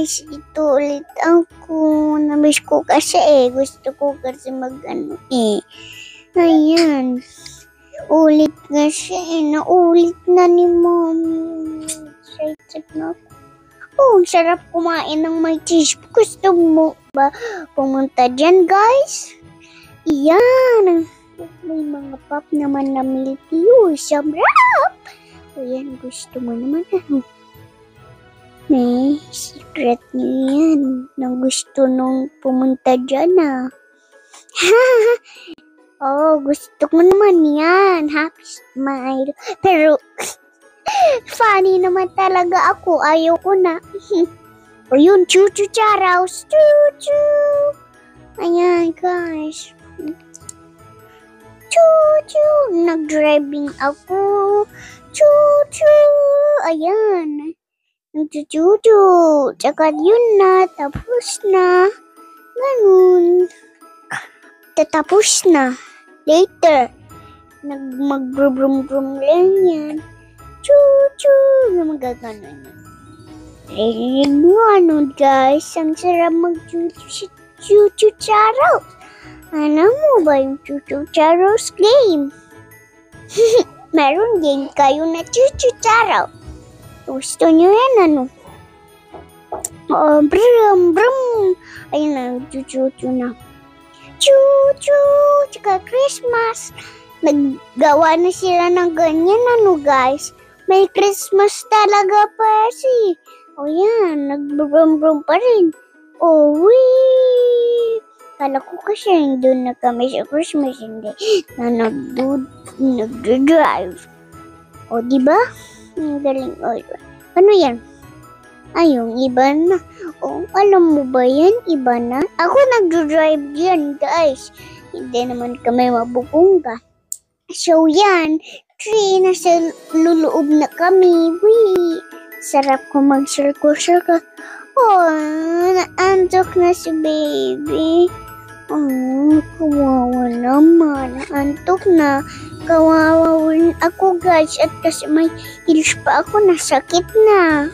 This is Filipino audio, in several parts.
guys, ito ulit ako. Namiss ko kasi gusto ko kasi mag-ano Ayan. Ulit kasi naulit na ni Mommy. Excited na ako. Oh, sarap kumain ng may cheese. Gusto mo ba pumunta dyan, guys? Iyan. May mga pop naman na milky. Sarap! O yan, gusto mo naman May secret niyo yan na gusto nung pumunta dyan Oh, gusto ko naman yan. Happy smile. Pero, funny naman talaga ako. Ayaw ko na. O yun, chuchu charaus. Chuchu. Ayan, guys. Chuchu. Nag-driving ako. Chuchu. Ayan. Nagchuchuchu. Tsaka yun na. Tapos na. Ganun. Tatapos na. Later. Mag-brum-brum lang yan. Chuchu. Magaganon na. Ano guys? Ang sarap mag-chuchu charos. Ano mo ba yung chuchu charos game? Meron din kayo na chuchu charos. Gusto nyo yan brum brum. Ayun na, chuchu na. Chuchu. Tsaka Christmas. Naggawa na sila ng ganyan guys. May Christmas talaga pa O yan, nagbrum-brum pa rin. Wee! Kala ko kasi doon na kami sa Christmas, hindi na nag-drive. Diba? Ang galing. Ano yan? Yung iba na. Alam mo ba yan? Iba na. Ako nag-drive yan, guys. Hindi naman kami mabubungga. So yan, 3 nasa luloob na kami. Wee! Sarap ko mag-circle. Naantok na si baby. Kawawa naman. Naantok na. Kawawa rin ako, guys. At kasi may heels pa ako, nasakit na.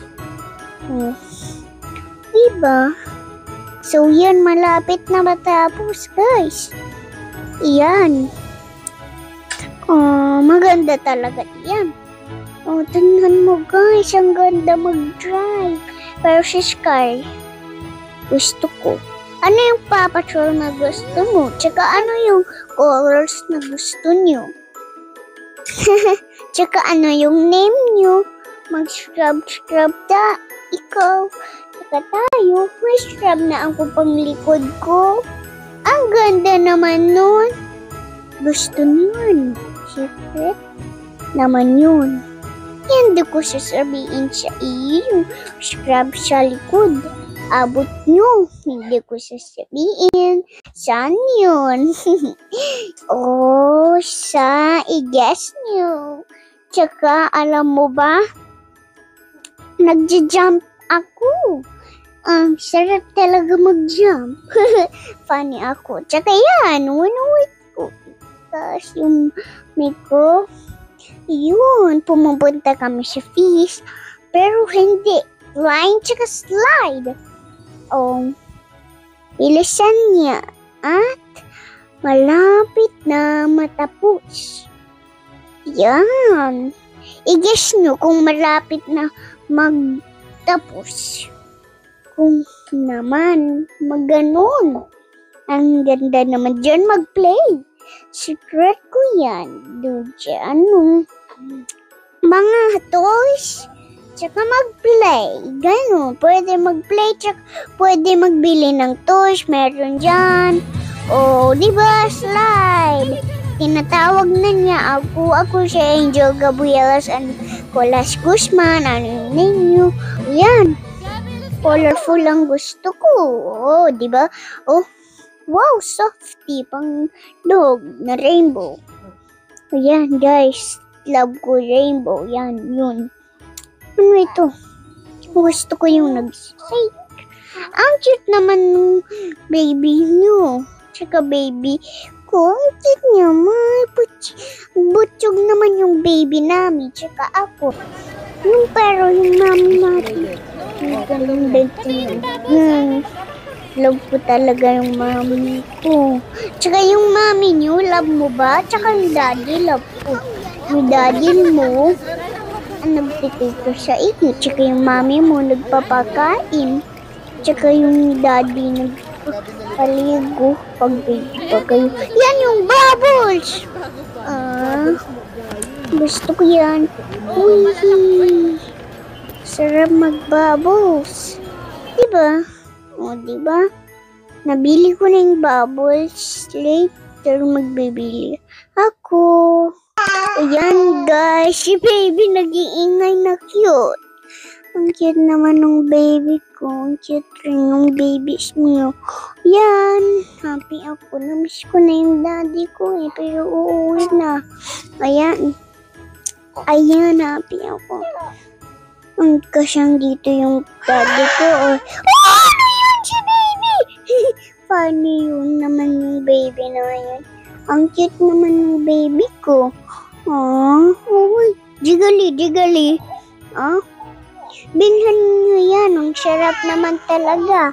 Diba? So yan, malapit na matapos, guys. Yan. Maganda talaga yan. Tingnan mo guys, ang ganda mag-drive. Pero si Sky, gusto ko. Ano yung Paw Patrol na gusto mo? Tsaka ano yung colors na gusto nyo? Tsaka ano yung name nyo? Mag-scrub ikaw. Tsaka tayo, may scrub na ako pang likod ko. Ang ganda naman nun. Gusto nyo secret naman yun. Hindi ko sasabihin sa iyo. Scrub sa likod. Abot nyo. Hindi ko sasabihin. Saan yun? I-guess nyo. Tsaka, alam mo ba? Nagja-jump ako. Sarap talaga mag-jump. Funny ako. Tsaka yan, wait ko. Tapos yung ko, yun, pumupunta kami sa fish. Pero hindi. Line tsaka slide. Bilisan niya. At malapit na matapos. Yan. I-guess nyo kung malapit na magtapos. Kung naman, maganon. Ang ganda naman dyan mag-play. Secret ko yan. Doon dyan, mga toys. Tsaka mag-play. Ganon. Pwede mag-play. Tsaka pwede magbili ng toys. Meron dyan. Diba? Slide. Tinatawag na niya ako. Ako si Angel Gabrielas and Colas Guzman. Ano yung name nyo? Yan. Colorful ang gusto ko. Diba? Wow, softy. Pang dog na rainbow. Ayan, guys. Love ko rainbow. Yan, yun. Ano ito? Gusto ko yung nag-shake. Ang cute naman ng baby nyo. Tsaka baby ko. Ang cute niya. Butchog naman yung baby namin. Tsaka ako. Pero yung mami natin. ganda talaga. Love ko talaga yung mami ko. Tsaka yung mami niyo, love mo ba? Tsaka yung daddy, love ko. Yung daddy mo, nagtitito sa iyo. Tsaka yung mami mo, nagpapakain. Tsaka yung daddy, nagpaligo. Pag baby pa kayo. Yan yung bubbles! Gusto ko yan. Uy! Sarap mag-bubbles. Diba? O, diba? Nabili ko na yung bubbles. Later, magbibili ako. Ayan, guys. Si baby nag-iingay na cute. Ang cute naman ng baby ko. Ang cute rin ng babies mo. Yan. Happy ako. Namiss ko na yung daddy ko eh. Pero uuwi na. Ayan. Ayan, happy ako. Ang kasyang dito yung daddy ko. Oh, ano yun si baby? Funny yun naman yung baby na yun. Ang cute naman ng baby ko. Oh, jiggly, jiggly. Bilhan nyo yan. Ang sarap naman talaga.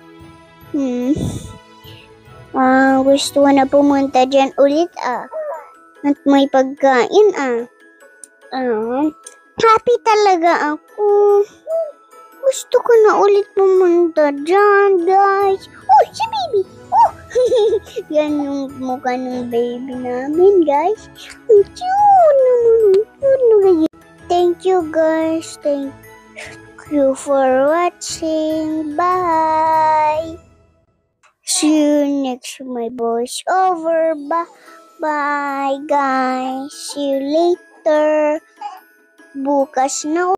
Gusto ko na pumunta dyan ulit At may pagkain happy talaga ako. Gusto ko na ulit pumunta dyan, guys. Oh, si baby. Oh, yan yung mukha ng baby namin, guys. Ang cute naman. Thank you, guys. Thank you for watching. Bye. See you next my voice over. Bye, guys. See you later. Bukas na